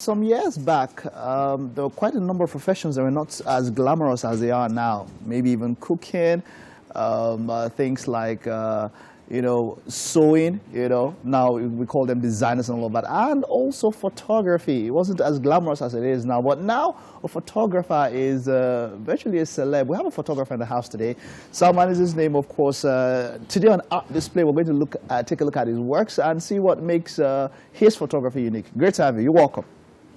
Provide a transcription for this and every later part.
Some years back, there were quite a number of professions that were not as glamorous as they are now. Maybe even cooking, things like, sewing, now we call them designers and all of that. And also photography. It wasn't as glamorous as it is now. But now a photographer is virtually a celeb. We have a photographer in the house today. Salman is his name, of course. Today on Art Display, we're going to take a look at his works and see what makes his photography unique. Great to have you. You're welcome.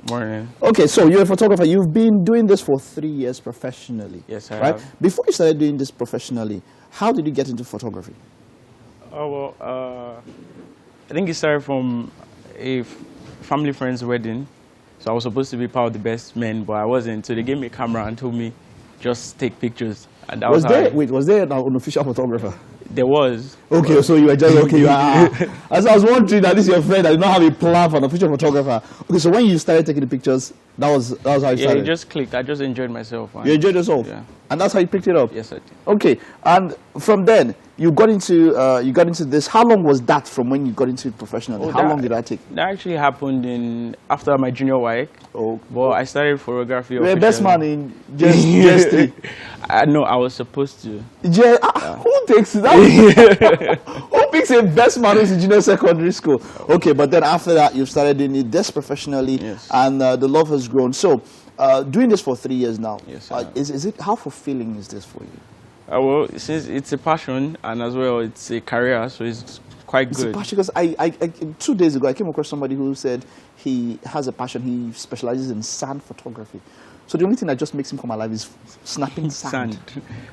Morning. Okay, so you're a photographer. You've been doing this for 3 years professionally. Yes, I right? have. Before you started doing this professionally, how did you get into photography? Oh, well, I think it started from a family friend's wedding. So I was supposed to be part of the best men, but I wasn't. So they gave me a camera and told me, just take pictures. And that was was there an official photographer? There was. Okay, so you were just, okay, as I was wondering that this is your friend, I did not have a plan for an official photographer. Okay, so when you started taking the pictures, that was how you started? Yeah, it just clicked. I just enjoyed myself. You enjoyed yourself? Yeah. And that's how you picked it up? Yes, I did. Okay, and from then, you got into this. How long was that from when you got into it professionally? How long did that take? That actually happened after my junior WAEC. Oh. But I started photography. You were best man in just No, I was supposed to. Who takes that? Who picks a best man who's in junior secondary school? Okay, but then after that, you started doing it this professionally, yes. And the love has grown. So, doing this for 3 years now, yes, is it how fulfilling is this for you? Well, since it's a passion and as well it's a career, so it's quite good. It's a passion, because 2 days ago I came across somebody who said he has a passion. He specializes in sand photography. So the only thing that just makes him come alive is snapping sand.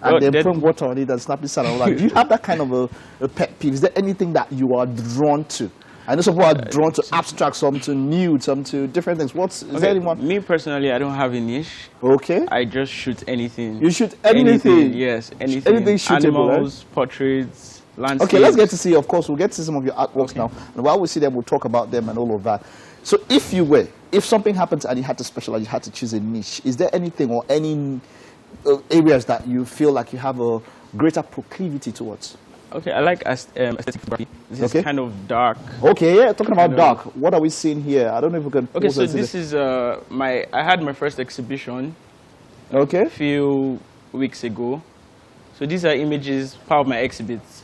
And then putting water on it and snapping sand. I'm like, do you have that kind of a pet peeve? Is there anything that you are drawn to? I know some people are drawn to abstract, some to nude, some to different things. Is there anyone? Me personally, I don't have a niche. Okay. I just shoot anything. You shoot anything? Yes, anything. Anything shootable, Animals, portraits, landscapes. Okay, let's get to see, of course, we'll get to see some of your artworks now. And while we see them, we'll talk about them and all of that. So if something happens and you had to specialize, you had to choose a niche, is there anything or any areas that you feel like you have a greater proclivity towards? Okay, I like aesthetic photography. This is kind of dark. Okay, yeah, talking about dark. What are we seeing here? I don't know if we can... Okay, so this is I had my first exhibition a few weeks ago. So these are images, part of my exhibits.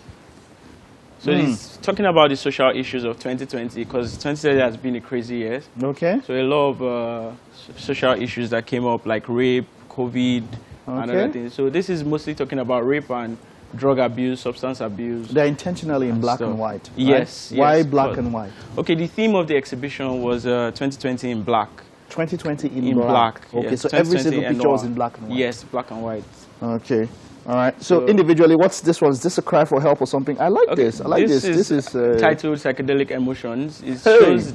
So it's talking about the social issues of 2020, because 2020 has been a crazy year. Okay. So a lot of social issues that came up, like rape, COVID, and other things. So this is mostly talking about rape and drug abuse, substance abuse. They're intentionally in black and white, right? Yes. Why black and white? Okay, the theme of the exhibition was 2020 in black. 2020 in black. Okay, yes, so every single picture was in black and white. Yes, black and white. Okay. All right. So individually, what's this one? Is this a cry for help or something? I like this. I like this. This is titled Psychedelic Emotions. It shows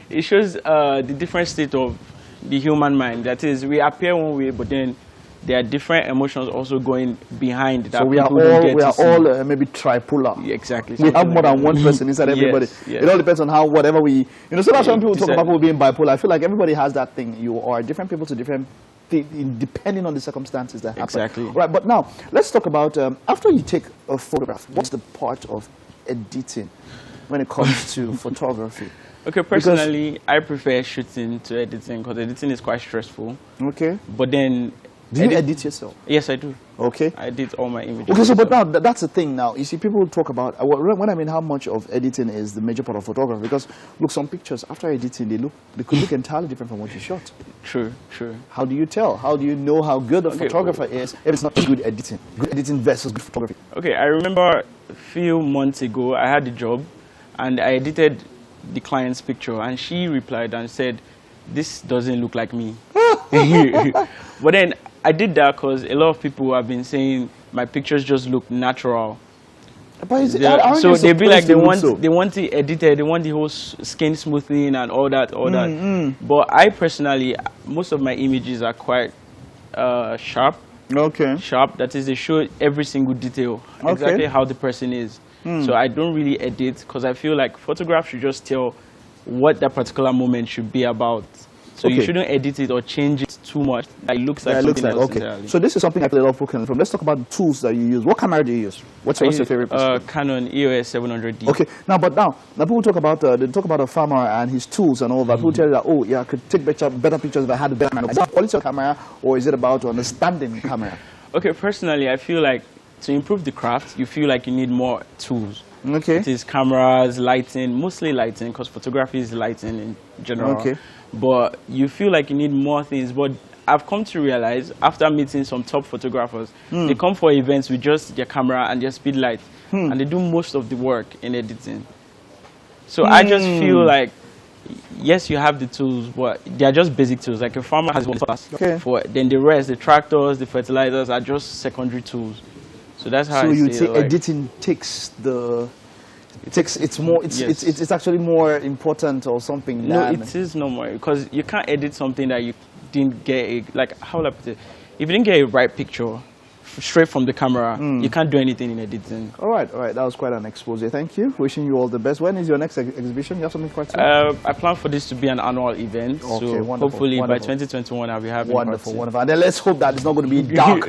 it shows the different state of the human mind. That is, we appear one way, but then there are different emotions also going behind that. So we are all maybe tripolar. Exactly. We have more than one person inside everybody. Yes. It all depends on how whatever we, so that's when people talk about people being bipolar. I feel like everybody has that thing. You are different people to different depending on the circumstances that happen. Exactly. Right, but now let's talk about after you take a photograph, what's the part of editing when it comes to photography? Okay, personally, I prefer shooting to editing because editing is quite stressful. Okay. But then... Do you edit yourself? Yes, I do. Okay. I edit all my images. Okay, so but now that's the thing now. You see, people talk about, when I mean how much of editing is the major part of photography, because look, some pictures, after editing, they could look entirely different from what you shot. True, true. How do you tell? How do you know how good a photographer is if it's not good editing? Good editing versus good photography. Okay, I remember a few months ago, I had a job, and I edited the client's picture, and she replied and said, "This doesn't look like me." But then I did that because a lot of people have been saying my pictures just look natural. But so they be like they want it edited, they want the whole skin smoothing and all that. But I personally, most of my images are quite sharp. Okay. Sharp. That is, they show every single detail, exactly how the person is. So I don't really edit because I feel like photographs should just tell what that particular moment should be about. So you shouldn't edit it or change it too much. It looks like something else entirely. So this is something I play a lot of people can learn from. Let's talk about the tools that you use. What camera do you use? What's your favorite? Canon EOS 700D. Okay. Now people talk about a farmer and his tools and all that. People tell you that, oh yeah, I could take better pictures if I had a better camera. Is that quality of camera, or is it about understanding camera? Okay, personally, I feel like to improve the craft, you feel like you need more tools. Okay. It is cameras, lighting, mostly lighting, because photography is lighting in general. Okay. But you feel like you need more things. But I've come to realize, after meeting some top photographers, they come for events with just their camera and their speed light, and they do most of the work in editing. So I just feel like, yes, you have the tools, but they are just basic tools. Like a farmer has one class. Okay. Then the rest, the tractors, the fertilizers, are just secondary tools. So that's how. So you'd say editing takes it's actually more important or something. No, it is no more, because you can't edit something that you didn't get how will I put it? If you didn't get a right picture straight from the camera, you can't do anything in editing. All right. That was quite an expose. Thank you. Wishing you all the best. When is your next exhibition? You have something quite soon? I plan for this to be an annual event. Okay, so hopefully by 2021 I'll be having. Wonderful. And then let's hope that it's not going to be dark.